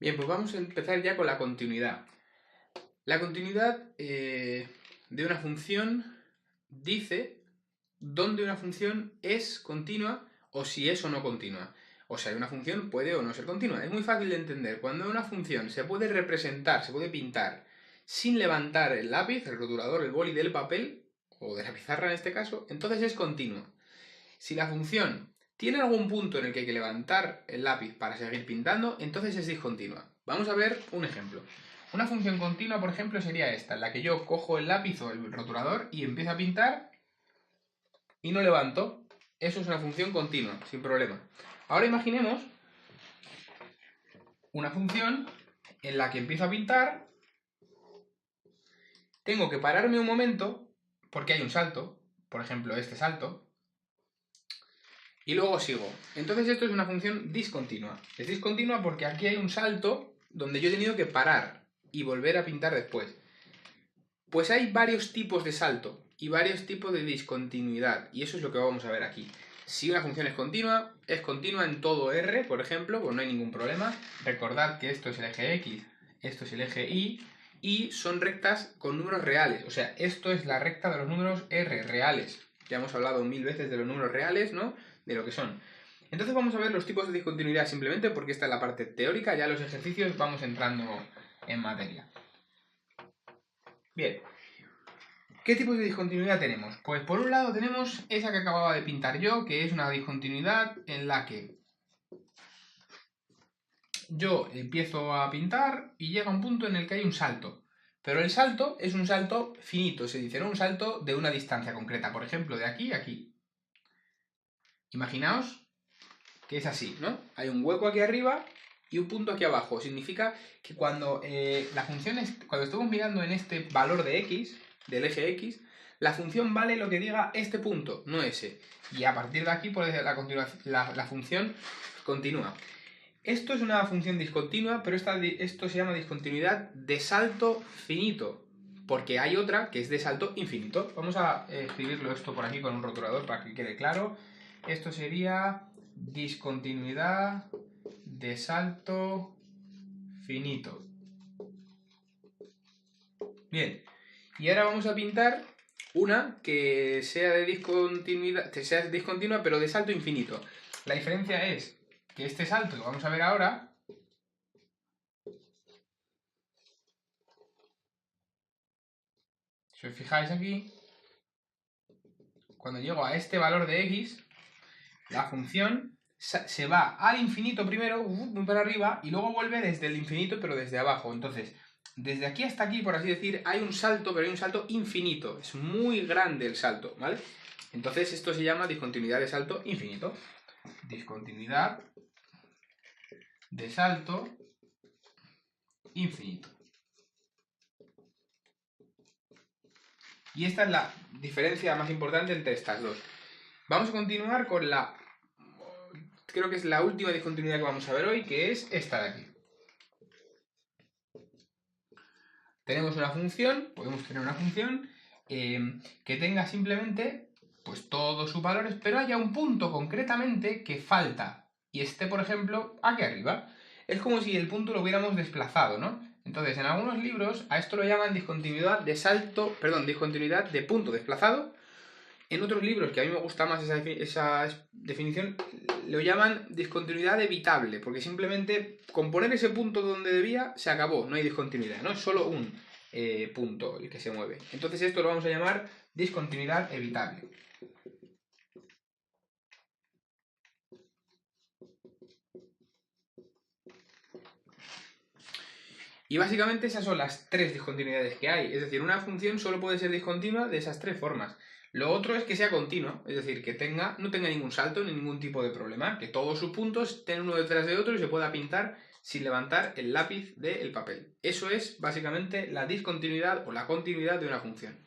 Bien, pues vamos a empezar ya con la continuidad. La continuidad de una función dice dónde una función es continua o si es o no continua. O sea, una función puede o no ser continua. Es muy fácil de entender. Cuando una función se puede representar, se puede pintar sin levantar el lápiz, el rotulador, el boli del papel, o de la pizarra en este caso, entonces es continua. Si la función tiene algún punto en el que hay que levantar el lápiz para seguir pintando, entonces es discontinua. Vamos a ver un ejemplo. Una función continua, por ejemplo, sería esta, en la que yo cojo el lápiz o el rotulador y empiezo a pintar y no levanto. Eso es una función continua, sin problema. Ahora imaginemos una función en la que empiezo a pintar, tengo que pararme un momento porque hay un salto, por ejemplo este salto, y luego sigo. Entonces esto es una función discontinua. Es discontinua porque aquí hay un salto donde yo he tenido que parar y volver a pintar después. Pues hay varios tipos de salto y varios tipos de discontinuidad, y eso es lo que vamos a ver aquí. Si una función es continua en todo R, por ejemplo, pues no hay ningún problema. Recordad que esto es el eje X, esto es el eje Y, y son rectas con números reales. O sea, esto es la recta de los números R reales. Ya hemos hablado 1000 veces de los números reales, ¿no? De lo que son. Entonces vamos a ver los tipos de discontinuidad simplemente porque esta es la parte teórica, ya los ejercicios vamos entrando en materia. Bien, ¿qué tipos de discontinuidad tenemos? Pues por un lado tenemos esa que acababa de pintar yo, que es una discontinuidad en la que yo empiezo a pintar y llega un punto en el que hay un salto. Pero el salto es un salto finito, se dice, ¿no? Un salto de una distancia concreta, por ejemplo, de aquí a aquí. Imaginaos que es así, ¿no? Hay un hueco aquí arriba y un punto aquí abajo. Significa que cuando cuando estamos mirando en este valor de x, del eje x, la función vale lo que diga este punto, no ese. Y a partir de aquí, pues la función continúa. Esto es una función discontinua, pero esto se llama discontinuidad de salto finito, porque hay otra que es de salto infinito. Vamos a escribirlo esto por aquí con un rotulador para que quede claro. Esto sería discontinuidad de salto finito. Bien, y ahora vamos a pintar una que sea discontinua, pero de salto infinito. La diferencia es que este salto que vamos a ver ahora, si os fijáis aquí, cuando llego a este valor de x, la función se va al infinito primero, muy para arriba, y luego vuelve desde el infinito, pero desde abajo. Entonces, desde aquí hasta aquí, por así decir, hay un salto, pero hay un salto infinito. Es muy grande el salto, ¿vale? Entonces, esto se llama discontinuidad de salto infinito. Discontinuidad de salto infinito. Y esta es la diferencia más importante entre estas dos. Vamos a continuar con creo que es la última discontinuidad que vamos a ver hoy, que es esta de aquí. Tenemos una función, podemos tener una función que tenga simplemente pues todos sus valores, pero haya un punto concretamente que falta y esté, por ejemplo, aquí arriba. Es como si el punto lo hubiéramos desplazado, ¿no? Entonces, en algunos libros a esto lo llaman discontinuidad discontinuidad de punto desplazado. En otros libros, que a mí me gusta más esa definición, lo llaman discontinuidad evitable, porque simplemente con poner ese punto donde debía, se acabó, no hay discontinuidad, ¿no? Es solo un punto el que se mueve. Entonces esto lo vamos a llamar discontinuidad evitable. Y básicamente esas son las tres discontinuidades que hay. Es decir, una función solo puede ser discontinua de esas tres formas. Lo otro es que sea continua, es decir, que no tenga ningún salto ni ningún tipo de problema, que todos sus puntos estén uno detrás de otro y se pueda pintar sin levantar el lápiz del papel. Eso es básicamente la discontinuidad o la continuidad de una función.